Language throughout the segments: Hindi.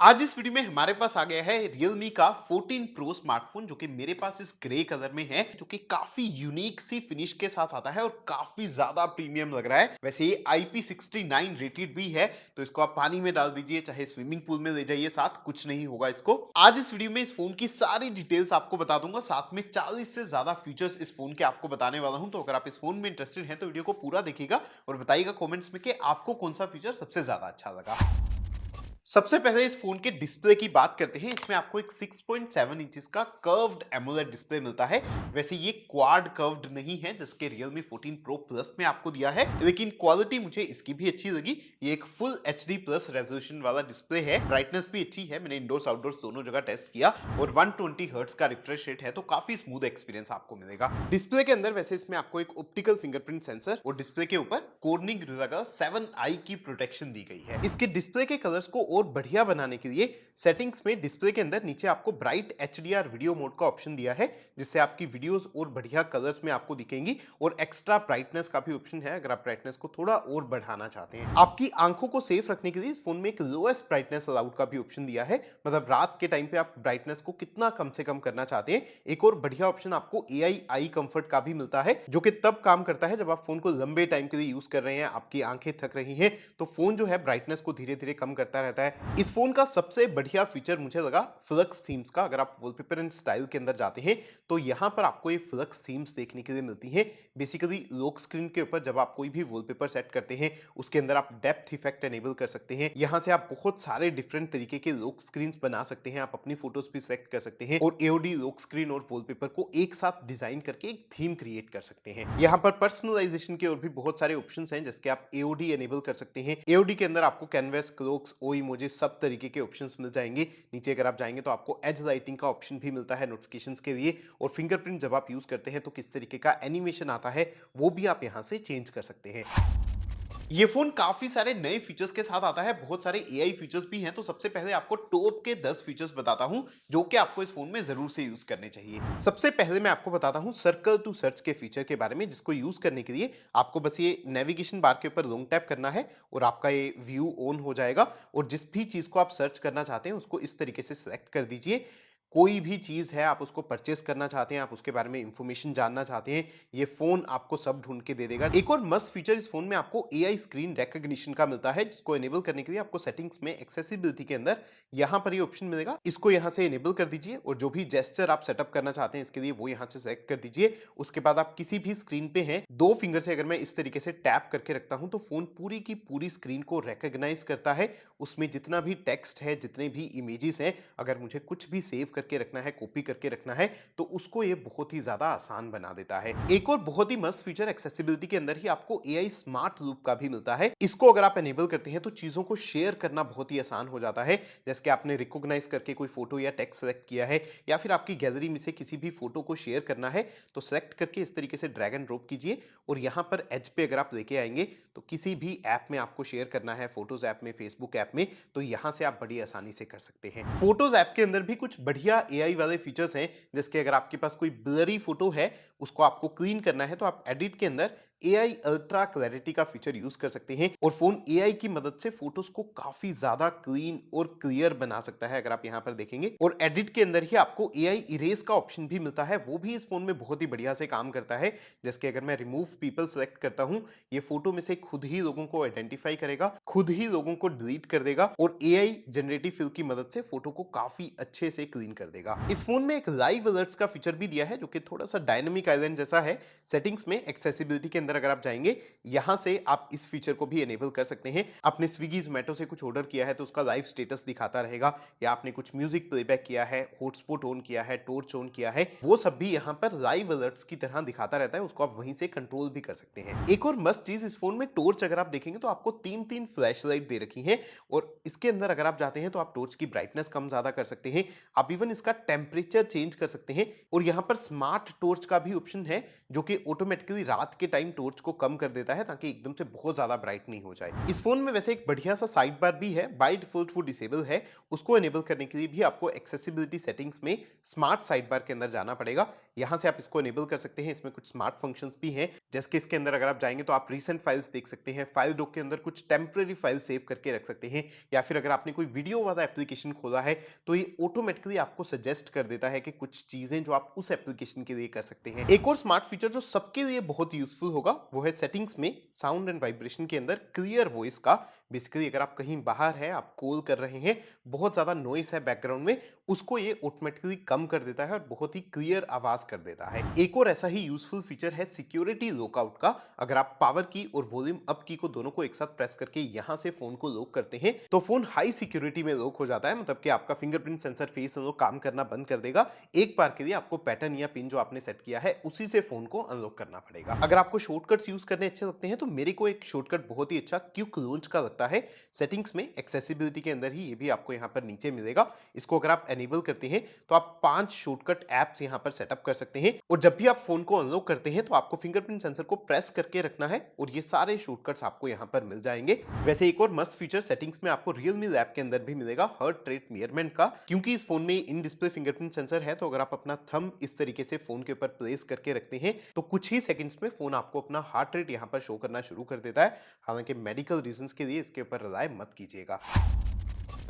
आज इस वीडियो में हमारे पास आ गया है Realme का 14 Pro स्मार्टफोन जो कि मेरे पास इस ग्रे कलर में है जो कि काफी यूनिक सी फिनिश के साथ आता है और काफी ज्यादा प्रीमियम लग रहा है। वैसे ये IP69 रेटेड भी है, तो इसको आप पानी में डाल दीजिए चाहे स्विमिंग पूल में ले जाइए, साथ कुछ नहीं होगा इसको। आज इस वीडियो में इस फोन की सारी डिटेल्स आपको बता दूंगा, साथ में 40 से ज्यादा फीचर्स इस फोन के आपको बताने वाला हूं। तो अगर आप इस फोन में इंटरेस्टेड हैं तो वीडियो को पूरा देखिएगा और बताइएगा कमेंट्स में कि आपको कौन सा फीचर सबसे ज्यादा अच्छा लगा। सबसे पहले इस फोन के डिस्प्ले की बात करते हैं। इसमें आपको एक 6.7 इंचेस का कर्व्ड एमोलेड डिस्प्ले मिलता है। वैसे ये क्वाड कर्व्ड नहीं है जिसके Realme 14 Pro Plus में आपको दिया है, लेकिन क्वालिटी मुझे इसकी भी अच्छी लगी। ये एक फुल HD प्लस रेजोल्यूशन वाला डिस्प्ले है, ब्राइटनेस भी अच्छी है, मैंने इंडोर्स आउटडोर्स दोनों जगह टेस्ट किया, और 120 हर्ट्ज का रिफ्रेश रेट है, तो काफी स्मूथ एक्सपीरियंस आपको मिलेगा। डिस्प्ले के अंदर वैसे इसमें आपको एक ऑप्टिकल फिंगरप्रिंट सेंसर और डिस्प्ले के ऊपर Corning Gorilla Glass 7i की प्रोटेक्शन दी गई है। इसके डिस्प्ले के कलर्स को और बढ़िया बनाने के लिए सेटिंग्स में डिस्प्ले के अंदर नीचे आपको ब्राइट HDR वीडियो मोड का ऑप्शन दिया है, जिससे आपकी वीडियोस और बढ़िया कलर्स में आपको दिखेंगी, और एक्स्ट्रा ब्राइटनेस का भी ऑप्शन है अगर आप ब्राइटनेस को थोड़ा और बढ़ाना चाहते हैं। आपकी आंखों को सेफ रखने के लिए इस फोन में एक लोएस्ट ब्राइटनेस अलाउड का भी ऑप्शन दिया है, मतलब रात के टाइम पे आप ब्राइटनेस को कितना कम से कम करना चाहते हैं। एक और बढ़िया ऑप्शन आपको AI आई कंफर्ट का भी मिलता है, जो कि तब काम करता है जब आप फोन को लंबे टाइम के लिए यूज कर रहे हैं, आपकी आंखें थक रही हैं, तो फोन जो है ब्राइटनेस को धीरे धीरे कम करता रहता है। इस फोन का सबसे बढ़िया फीचर मुझे लगा फ्लक्स थीम्स का। अगर आप वॉलपेपर एंड स्टाइल के अंदर जाते हैं तो यहाँ पर आपको ये फ्लक्स थीम्स देखने के लिए मिलती हैं। बेसिकली लॉक स्क्रीन के ऊपर जब आप कोई भी वॉलपेपर सेट करते हैं उसके अंदर आप डेप्थ इफेक्ट एनेबल कर सकते हैं। यहाँ से आप बहुत सारे डिफरेंट तरीके के लॉक स्क्रीन बना सकते हैं, आप अपनी फोटोज भी सेलेक्ट कर सकते हैं और एओडी लॉक स्क्रीन और वॉलपेपर को एक साथ डिजाइन करके एक थीम क्रिएट कर सकते हैं। यहाँ पर पर्सनलाइजेशन के और भी बहुत सारे ऑप्शंस हैं, जिसके आप एओडी एनेबल कर सकते हैं। एओडी के अंदर आपको कैनवस, क्लोक्स, ओ इमोजी सब तरीके के ऑप्शंस मिल जाएंगे। नीचे अगर आप जाएंगे तो आपको एज लाइटिंग का ऑप्शन भी मिलता है नोटिफिकेशंस के लिए, और फिंगरप्रिंट जब आप यूज करते हैं तो किस तरीके का एनिमेशन आता है वो भी आप यहाँ से चेंज कर सकते हैं। ये फोन काफी सारे नए फीचर्स के साथ आता है, बहुत सारे एआई फीचर्स भी हैं। तो सबसे पहले आपको टॉप के 10 फीचर्स बताता हूं जो कि आपको इस फोन में जरूर से यूज करने चाहिए। सबसे पहले मैं आपको बताता हूं सर्कल टू सर्च के फीचर के बारे में, जिसको यूज करने के लिए आपको बस ये नेविगेशन बार के ऊपर लॉन्ग टैप करना है और आपका ये व्यू ऑन हो जाएगा, और जिस भी चीज को आप सर्च करना चाहते हैं उसको इस तरीके से सिलेक्ट कर दीजिए। कोई भी चीज है आप उसको परचेस करना चाहते हैं, आप उसके बारे में इंफॉर्मेशन जानना चाहते हैं, ये फोन आपको सब ढूंढ के दे देगा। एक और मस्त फीचर इस फोन में आपको एआई स्क्रीन रिकॉग्निशन का मिलता है, जिसको एनेबल करने के लिए आपको सेटिंग्स में एक्सेसिबिलिटी के अंदर यहाँ पर ये ऑप्शन मिलेगा। इसको यहाँ से एनेबल कर दीजिए और जो भी जेस्चर आप सेटअप करना चाहते हैं इसके लिए वो यहाँ से सेलेक्ट कर दीजिए। उसके बाद आप किसी भी स्क्रीन पे हैं, दो फिंगर से अगर मैं इस तरीके से टैप करके रखता हूं तो फोन पूरी की पूरी स्क्रीन को रिकॉग्नाइज करता है। उसमें जितना भी टेक्स्ट है, जितने भी इमेजेस हैं, अगर मुझे कुछ भी सेव करके रखना है, कॉपी करके रखना है, तो उसको ये बहुत ही ज्यादा आसान बना देता है। एक और बहुत ही मस्त फीचर एक्सेसिबिलिटी के अंदर ही आपको एआई स्मार्ट लूप का भी मिलता है। इसको अगर आप एनेबल करते हैं तो चीजों को शेयर करना बहुत ही आसान हो जाता है। जैसे कि आपने रिकॉग्नाइज करके कोई फोटो या टेक्स्ट सेलेक्ट किया है, या फिर आपकी गैलरी में से किसी भी फोटो को शेयर करना है, तो सेलेक्ट करके इस तरीके से ड्रैग एंड ड्रॉप कीजिए, और यहाँ पर एज पे अगर आप लेके आएंगे तो किसी भी ऐप में आपको शेयर करना है, फोटोज ऐप में, फेसबुक ऐप में, तो यहां से आप बड़ी आसानी से कर सकते हैं। फोटोज ऐप के अंदर भी कुछ बढ़िया एआई वाले फीचर्स हैं, जैसे अगर आपके पास कोई ब्लरी फोटो है, उसको आपको क्लीन करना है, तो आप एडिट के अंदर एआई अल्ट्रा क्लैरिटी का फीचर यूज कर सकते हैं, और फोन एआई की मदद से फोटोज को काफी ज्यादा क्लीन और क्लियर बना सकता है, अगर आप यहां पर देखेंगे। और एडिट के अंदर ही आपको एआई इरेज का ऑप्शन भी मिलता है, वो भी इस फोन में बहुत ही बढ़िया से काम करता है। जैसे कि अगर मैं रिमूव पीपल सेलेक्ट करता हूं, ये फोटो में से खुद ही लोगों को आइडेंटिफाई करेगा, खुद ही लोगों को डिलीट कर देगा, और एआई जनरेटिव फिल की मदद से फोटो को काफी अच्छे से क्लीन कर देगा। इस फोन में एक लाइव अलर्ट्स का फीचर भी दिया है, जो कि थोड़ा सा डायनामिक आइलैंड जैसा है। सेटिंग्स में एक्सेसिबिलिटी के अंदर अगर आप जाएंगे, यहां से आप इस फीचर को भी एनेबल कर सकते हैं। आपने स्विगी जोमेटो से कुछ ऑर्डर किया है तो उसका लाइव स्टेटस दिखाता रहेगा, या आपने कुछ म्यूजिक प्लेबैक किया है, हॉटस्पॉट ऑन किया है, टॉर्च ऑन किया है, वो सब भी यहां पर लाइव अलर्ट्स की तरह दिखाता रहता है। उसको आप वहीं से कंट्रोल भी कर सकते हैं। एक और मस्त चीज इस फोन में टॉर्च, अगर आप देखेंगे तो आपको तीन तीन फ्लैश लाइट दे रखी है, और इसके अंदर अगर आप जाते हैं तो आप टॉर्च की ब्राइटनेस कम ज्यादा कर सकते हैं, आप इवन इसका टेम्परेचर चेंज कर सकते हैं, और यहाँ पर स्मार्ट टॉर्च का भी ऑप्शन है, जो कि ऑटोमेटिकली रात के टाइम टॉर्च को कम कर देता है ताकि एकदम से बहुत ज्यादा ब्राइट नहीं हो जाए। इस फोन में वैसे एक बढ़िया सा साइड बार भी है, बाय डिफॉल्ट वो डिसेबल है। उसको एनेबल करने के लिए भी आपको एक्सेसिबिलिटी सेटिंग्स में स्मार्ट साइड बार के अंदर जाना पड़ेगा। यहाँ से आप इसको एनेबल कर सकते हैं। इसमें कुछ स्मार्ट फंक्शंस भी हैं, जैसे कि इसके अंदर अगर आप जाएंगे तो आप रीसेंट फाइल्स देख सकते हैं, फाइल डॉक के अंदर कुछ टेम्पररी फाइल सेव करके रख सकते हैं, या फिर अगर आपने कोई वीडियो वाला एप्लीकेशन खोला है तो ये ऑटोमेटिकली आपको सजेस्ट कर देता है कि कुछ चीजें जो आप उस एप्लीकेशन के लिए कर सकते हैं। एक और स्मार्ट फीचर जो सबके लिए बहुत यूजफुल होगा वो है सेटिंग्स में साउंड एंड वाइब्रेशन के अंदर क्लियर वॉइस का। बेसिकली अगर आप कहीं बाहर हैं, आप कॉल कर रहे हैं, बहुत ज्यादा नॉइस है बैकग्राउंड में, उसको ये ऑटोमेटिकली कम कर देता है और बहुत ही क्लियर आवाज कर देता है। एक और ऐसा ही यूजफुल फीचर है सिक्योरिटी लॉकआउट का। अगर आप पावर की और वॉल्यूम अप की को दोनों को एक साथ प्रेस करके यहां से फोन को लॉक करते हैं तो फोन हाई सिक्योरिटी में लॉक हो जाता है, मतलब कि आपका फिंगरप्रिंट सेंसर फेस अनलॉक काम करना बंद कर देगा। एक बार के लिए आपको पैटर्न या पिन जो आपने सेट किया है उसी से फोन को अनलॉक करना पड़ेगा। अगर आपको शॉर्टकट्स यूज करने अच्छे लगते हैं तो मेरे को एक शॉर्टकट बहुत ही अच्छा क्विक लॉन्च का लगता है। सेटिंग्स में एक्सेसिबिलिटी के अंदर ही ये भी आपको यहाँ पर नीचे मिलेगा। इसको अगर आप एनेबल करते हैं तो आप 5 शॉर्टकट एप्स यहाँ पर सेटअप कर सकते हैं, और जब भी आप फोन को अनलॉक करते हैं तो आपको फिंगरप्रिंट सेंसर को प्रेस करके रखना है और ये सारे शॉर्टकट्स आपको यहाँ पर मिल जाएंगे। वैसे एक और मस्त फीचर सेटिंग्स में आपको Realme लैब के अंदर भी मिलेगा, हार्ट रेट मेजरमेंट का। क्योंकि इस फोन में इन डिस्प्ले फिंगरप्रिंट सेंसर है तो अगर आप अपना थंब इस तरीके से फोन के ऊपर प्लेस करके रखते हैं तो कुछ ही सेकंड्स में फोन आपको अपना हार्ट रेट यहाँ पर शो करना शुरू कर देता है। हालांकि मेडिकल रीजंस के लिए इसके ऊपर रिलाय मत कीजिएगा।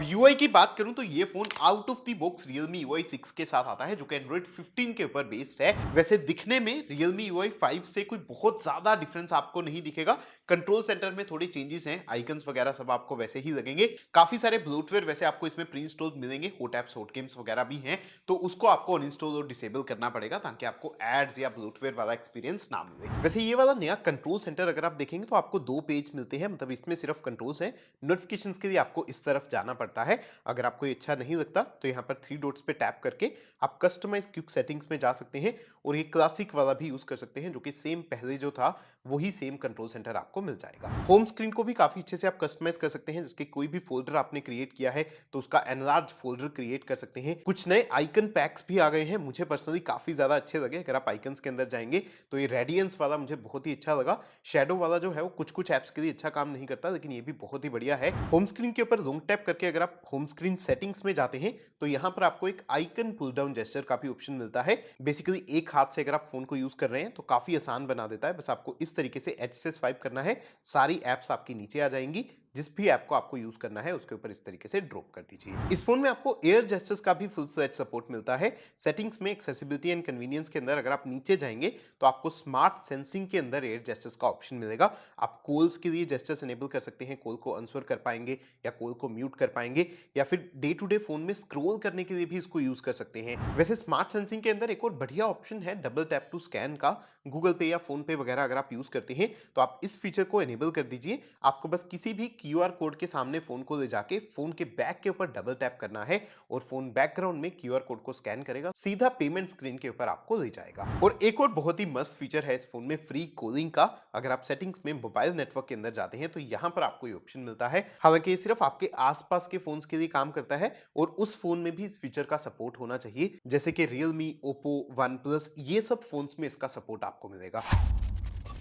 यूआई की बात करूं तो ये phone out of the box Realme UI 6 के साथ आता है जो कि Android 15 के ऊपर बेस्ड है। वैसे दिखने में Realme UI 5 से कोई बहुत ज्यादा डिफरेंस आपको नहीं दिखेगा। कंट्रोल सेंटर में थोड़ी चेंजेस हैं, आइकन्स वगैरह सब आपको वैसे ही लगेंगे। काफी सारे ब्लोटवेयर वैसे आपको इसमें प्री इंस्टॉल मिलेंगे, हॉट एप्स हॉट गेम्स वगैरह भी हैं, तो उसको आपको अनइंस्टॉल और डिसेबल करना पड़ेगा ताकि आपको एड्स या ब्लोटवेयर वाला एक्सपीरियंस ना मिले। वैसे ये वाला नया कंट्रोल सेंटर अगर आप देखेंगे तो आपको 2 पेज मिलते हैं, मतलब इसमें सिर्फ कंट्रोल्स हैं। नोटिफिकेशंस के लिए आपको इस तरफ जाना पड़ता है। अगर आपको ये अच्छा नहीं लगता तो यहाँ पर 3 डॉट्स पे टैप करके आप कस्टमाइज क्विक सेटिंग्स में जा सकते हैं और ये क्लासिक वाला भी यूज कर सकते हैं जो कि सेम पहले जो था वही सेम कंट्रोल सेंटर आपको मिल जाएगा। होम स्क्रीन को भी काफी अच्छे से आप कस्टमाइज कर सकते हैं, जिसके कोई भी फोल्डर आपने क्रिएट किया है तो उसका एनलार्ज फोल्डर क्रिएट कर सकते हैं। कुछ नए आइकन पैक्स भी आ गए हैं, मुझे पर्सनली काफी ज्यादा अच्छे लगे। अगर आप आइकन्स के अंदर जाएंगे तो ये रेडियंस वाला मुझे बहुत ही अच्छा लगा। शेडो वाला जो है वो कुछ कुछ एप्स के लिए अच्छा काम नहीं करता, लेकिन ये भी बहुत ही बढ़िया है। होम स्क्रीन के ऊपर लॉन्ग टैप करके अगर आप होम स्क्रीन सेटिंग्स में जाते हैं तो यहाँ पर आपको एक आइकन पुल डाउन जेस्चर का भी ऑप्शन मिलता है। बेसिकली एक हाथ से अगर आप फोन को यूज कर रहे हैं तो काफी आसान बना देता है। बस आपको इस तरीके से एच से स्वाइप करना है, सारी एप्स आपकी नीचे आ जाएंगी। जिस भी ऐप को आपको यूज करना है उसके ऊपर इस तरीके से ड्रॉप कर दीजिए। इस फोन में आपको एयर जेस्चर्स का भी फुल फ्लेज सपोर्ट मिलता है। सेटिंग्स में एक्सेसिबिलिटी एंड कन्वीनियंस के अंदर अगर आप नीचे जाएंगे तो आपको स्मार्ट सेंसिंग के अंदर एयर जेस्चर्स का ऑप्शन मिलेगा। आप कॉल्स के लिए जेस्चर्स एनेबल कर सकते हैं, कॉल को आंसर कर पाएंगे या कॉल को म्यूट कर पाएंगे, या फिर डे टू डे फोन में स्क्रॉल करने के लिए भी इसको यूज कर सकते हैं। वैसे स्मार्ट सेंसिंग के अंदर एक और बढ़िया ऑप्शन है डबल टैप टू स्कैन का। गूगल पे या फोन पे वगैरह अगर आप यूज करते हैं तो आप इस फीचर को एनेबल कर दीजिए। आपको बस किसी भी क्यूआर कोड के सामने फोन को ले जाके फोन के बैक के ऊपर डबल टैप करना है और फोन बैकग्राउंड में क्यूआर कोड को स्कैन करेगा, सीधा पेमेंट स्क्रीन के ऊपर आपको ले जाएगा। और एक और बहुत ही मस्त फीचर है इस फोन में फ्री कॉलिंग का। अगर आप सेटिंग्स में मोबाइल नेटवर्क के अंदर जाते हैं तो यहाँ पर आपको ये ऑप्शन मिलता है। हालांकि ये सिर्फ आपके आसपास के फोन्स के लिए काम करता है और उस फोन में भी इस फीचर का सपोर्ट होना चाहिए, जैसे कि Realme, Oppo, OnePlus, ये सब फोन्स में इसका सपोर्ट आपको मिलेगा।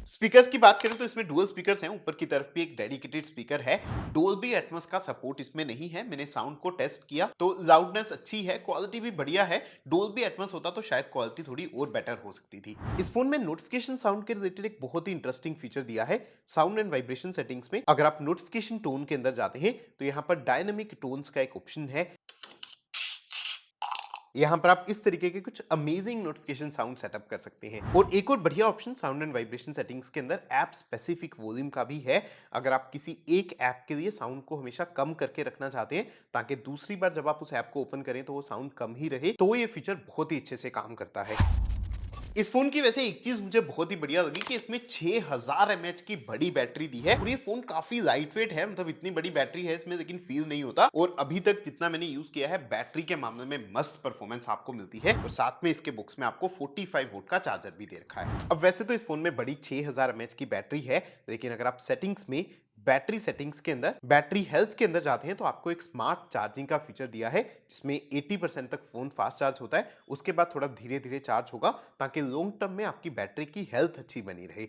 स्पीकर्स की बात करें तो इसमें डुअल स्पीकर्स हैं, ऊपर की तरफ भी एक डेडिकेटेड स्पीकर है। डोल्बी एटमॉस का सपोर्ट इसमें नहीं है। मैंने साउंड को टेस्ट किया तो लाउडनेस अच्छी है, क्वालिटी भी बढ़िया है। डोल्बी एटमॉस होता तो शायद क्वालिटी थोड़ी और बेटर हो सकती थी। इस फोन में नोटिफिकेशन साउंड के रिलेटेड एक बहुत ही इंटरेस्टिंग फीचर दिया है। साउंड एंड वाइब्रेशन सेटिंग्स में अगर आप नोटिफिकेशन टोन के अंदर जाते हैं तो यहाँ पर डायनामिक टोन्स का एक ऑप्शन है। यहाँ पर आप इस तरीके के कुछ अमेजिंग नोटिफिकेशन साउंड सेटअप कर सकते हैं। और एक और बढ़िया option sound and vibration settings के अंदर ऐप स्पेसिफिक वॉल्यूम का भी है। अगर आप किसी एक ऐप के लिए साउंड को हमेशा कम करके रखना चाहते हैं ताकि दूसरी बार जब आप उस ऐप को ओपन करें तो वो साउंड कम ही रहे, तो ये फीचर बहुत ही अच्छे से काम करता है। इस फोन की वैसे एक चीज मुझे बहुत ही बढ़िया लगी कि इसमें 6000 mAh की बड़ी बैटरी दी है और ये फोन काफी लाइट वेट है, मतलब इतनी बड़ी बैटरी है इसमें लेकिन फील नहीं होता। और अभी तक जितना मैंने यूज किया है बैटरी के मामले में मस्त परफॉर्मेंस आपको मिलती है। और साथ में इसके बॉक्स में आपको 45 वोल्ट का चार्जर भी दे रखा है। अब वैसे तो इस फोन में बड़ी 6000 mAh की बैटरी है, लेकिन अगर आप सेटिंग्स में बैटरी सेटिंग्स के अंदर बैटरी हेल्थ के अंदर जाते हैं तो आपको एक स्मार्ट चार्जिंग का फीचर दिया है जिसमें 80% तक फोन फास्ट चार्ज होता है। उसके बाद थोड़ा धीरे धीरे चार्ज होगा ताकि लॉन्ग टर्म में आपकी बैटरी की हेल्थ अच्छी बनी रहे।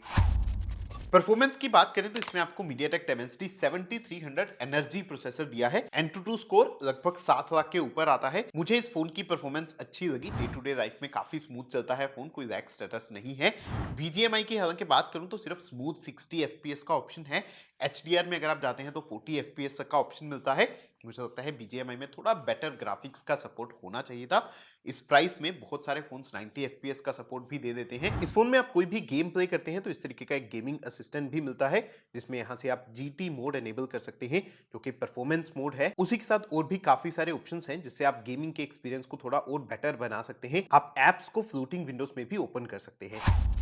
परफॉर्मेंस की बात करें तो इसमें आपको MediaTek Dimensity 7300 एनर्जी प्रोसेसर दिया है। Antutu स्कोर लगभग 7 लाख के ऊपर आता है। मुझे इस फोन की परफॉर्मेंस अच्छी लगी। डे टू डे लाइफ में काफी स्मूथ चलता है फोन, कोई लैग स्टेटस नहीं है। BGMI की हालांकि बात करूं तो सिर्फ स्मूथ 60 FPS का ऑप्शन है। HDR में अगर आप जाते हैं तो 40 FPS तक का ऑप्शन मिलता है। मुझे लगता है BGMI में थोड़ा बेटर ग्राफिक्स का सपोर्ट होना चाहिए था। इस प्राइस में बहुत सारे फोन्स 90 FPS का सपोर्ट भी दे देते हैं। इस फोन में आप कोई भी गेम प्ले करते हैं तो इस तरीके का एक गेमिंग असिस्टेंट भी मिलता है, जिसमें यहां से आप GT मोड एनेबल कर सकते हैं, जो कि परफॉर्मेंस मोड है। उसी के साथ और भी काफी सारे ऑप्शंस हैं जिससे आप गेमिंग के एक्सपीरियंस को थोड़ा और बेटर बना सकते हैं। आप एप्स को फ्लोटिंग विंडोज में भी ओपन कर सकते हैं।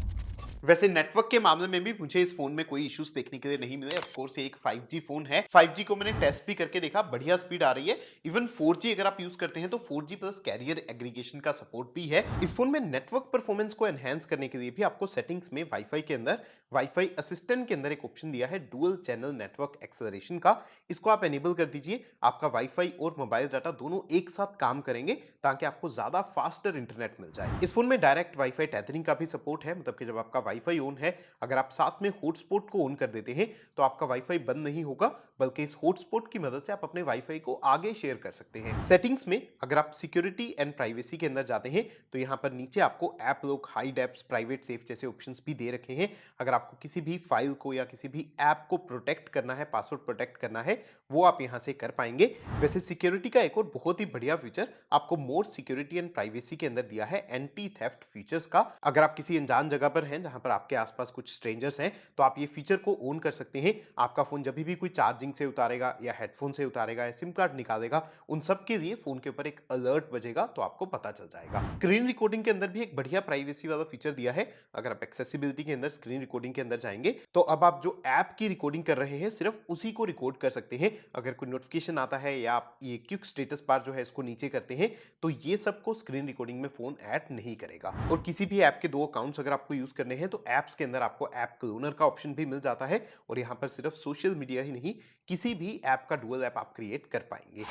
वैसे नेटवर्क के मामले में भी मुझे इस फोन में कोई इश्यूज देखने के लिए नहीं मिले। ऑफ कोर्स ये एक 5G फोन है। 5G को मैंने टेस्ट भी करके देखा, बढ़िया स्पीड आ रही है। इवन 4G अगर आप यूज करते हैं तो 4G प्लस कैरियर एग्रीगेशन का सपोर्ट भी है। इस फोन में नेटवर्क परफॉर्मेंस को एनहांस करने के लिए भी आपको सेटिंग्स में वाईफाई के अंदर वाईफाई असिस्टेंट के अंदर एक ऑप्शन दिया है डुअल चैनल नेटवर्क एक्सेलरेशन का। इसको आप एनेबल कर दीजिए। आपका वाईफाई और मोबाइल डाटा दोनों एक साथ काम करेंगे ताकि आपको ज्यादा फास्टर इंटरनेट मिल जाए। इस फोन में डायरेक्ट वाईफाई टेथरिंग का भी सपोर्ट है, मतलब कि जब आपका वाईफाई ऑन है, अगर आप साथ में हॉटस्पॉट को ऑन कर देते हैं तो आपका वाईफाई बंद नहीं होगा, बल्कि इस हॉटस्पॉट की मदद से आप अपने वाईफाई को आगे शेयर कर सकते हैं। सेटिंग्स में अगर आप सिक्योरिटी एंड प्राइवेसी के अंदर जाते हैं तो यहाँ पर नीचे आपको app lock, hide apps, private safe जैसे ऑप्शंस भी दे रखे हैं। अगर आपको किसी भी फाइल को या किसी भी ऐप को प्रोटेक्ट करना है, पासवर्ड प्रोटेक्ट करना है, वो आप यहाँ से कर पाएंगे। वैसे सिक्योरिटी का एक और बहुत ही बढ़िया फीचर आपको मोर सिक्योरिटी एंड प्राइवेसी के अंदर दिया है, एंटी थेफ्ट फीचर्स का। अगर आप किसी अनजान जगह पर हैं जहां पर आपके आसपास कुछ स्ट्रेंजर्स हैं तो आप ये फीचर को ऑन कर सकते हैं। आपका फोन जब भी कोई चार्जिंग से उतारेगा या हेडफोन से उतारेगा या सिम कार्ड निकालेगा, उन सब के लिए फोन के ऊपर एक अलर्ट बजेगा तो आपको पता चल जाएगा। स्क्रीन रिकॉर्डिंग के अंदर भी एक बढ़िया प्राइवेसी वाला फीचर दिया है। अगर आप एक्सेसिबिलिटी के अंदर स्क्रीन रिकॉर्डिंग के अंदर जाएंगे तो अब आप जो ऐप की रिकॉर्डिंग कर रहे हैं सिर्फ उसी को रिकॉर्ड कर सकते हैं। अगर कोई नोटिफिकेशन आता है या आप ये क्विक स्टेटस बार जो है इसको नीचे करते हैं तो ये सबको स्क्रीन रिकॉर्डिंग में फोन ऐड नहीं करेगा। और किसी भी ऐप के दो अकाउंट्स अगर आपको यूज करने हैं तो ऐप्स के अंदर आपको ऐप क्लोनर का ऑप्शन भी मिल जाता है, और यहाँ पर सिर्फ सोशल मीडिया ही नहीं, किसी भी ऐप का डुअल ऐप आप क्रिएट कर पाएंगे।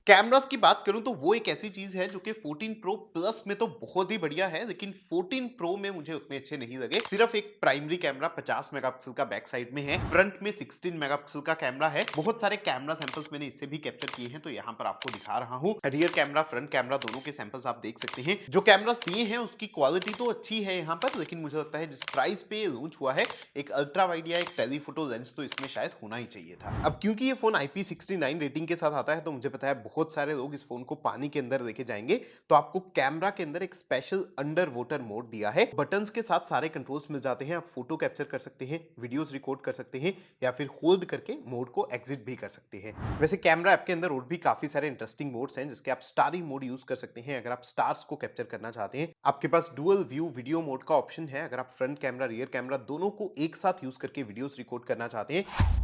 कैमरास की बात करूं तो वो एक ऐसी चीज है जो कि 14 प्रो प्लस में तो बहुत ही बढ़िया है, लेकिन 14 प्रो में मुझे उतने अच्छे नहीं लगे। सिर्फ एक प्राइमरी कैमरा 50 मेगापिक्सल का बैक साइड में है, फ्रंट में 16 मेगापिक्सल का कैमरा है। बहुत सारे कैमरा सैंपल्स मैंने इससे भी कैप्चर किए हैं तो यहाँ पर आपको दिखा रहा हूँ। रियर कैमरा, फ्रंट कैमरा दोनों के सैंपल्स आप देख सकते हैं। जो कैमरास दिए हैं उसकी क्वालिटी तो अच्छी है यहाँ पर, लेकिन मुझे लगता है जिस प्राइस पे लॉन्च हुआ है एक अल्ट्रा वाइड या एक टेलीफोटो लेंस तो इसमें शायद होना ही चाहिए था। अब क्योंकि ये फोन IP69 रेटिंग के साथ आता है तो मुझे पता है बहुत सारे लोग इस फोन को पानी के अंदर लेके जाएंगे, तो आपको कैमरा के अंदर एक स्पेशल अंडर वाटर मोड दिया है। बटन्स के साथ सारे कंट्रोल्स मिल जाते हैं। आप फोटो कैप्चर कर सकते हैं, वीडियोस रिकॉर्ड कर सकते हैं या फिर होल्ड करके मोड को एग्जिट भी कर सकते हैं। वैसे कैमरा ऐप के अंदर और भी काफी सारे इंटरेस्टिंग मोड्स हैं जिसके आप स्टारी मोड यूज कर सकते हैं अगर आप स्टार्स को कैप्चर करना चाहते हैं। आपके पास डुअल व्यू वीडियो मोड का ऑप्शन है अगर आप फ्रंट कैमरा, रियर कैमरा दोनों को एक साथ यूज करके वीडियोस रिकॉर्ड करना चाहते हैं।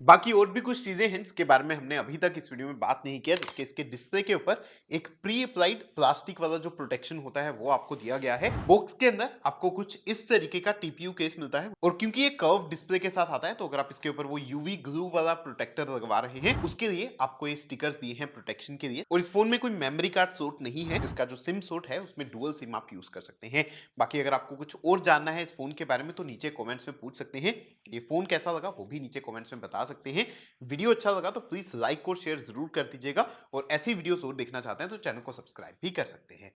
बाकी और भी कुछ चीजें हैं जिसके बारे में हमने अभी तक इस वीडियो में बात नहीं किया, जिसके इसके डिस्प्ले के ऊपर एक प्री अप्लाइड प्लास्टिक वाला जो प्रोटेक्शन होता है वो आपको दिया गया है। बॉक्स के अंदर आपको कुछ इस तरीके का TPU केस मिलता है, और क्योंकि ये कर्व डिस्प्ले के साथ आता है तो अगर आप इसके ऊपर वो UV ग्लू वाला प्रोटेक्टर लगवा रहे हैं उसके लिए आपको ये स्टिकर्स दिए हैं प्रोटेक्शन के लिए। और इस फोन में कोई मेमोरी कार्ड स्लॉट नहीं है, इसका जो सिम स्लॉट है उसमें डुअल सिम आप यूज कर सकते हैं। बाकी अगर आपको कुछ और जानना है इस फोन के बारे में तो नीचे कमेंट्स में पूछ सकते हैं। ये फोन कैसा लगा वो भी नीचे कमेंट्स में बता सकते हैं। वीडियो अच्छा लगा तो प्लीज लाइक और शेयर जरूर कर दीजिएगा, और ऐसी वीडियोस और देखना चाहते हैं तो चैनल को सब्सक्राइब भी कर सकते हैं।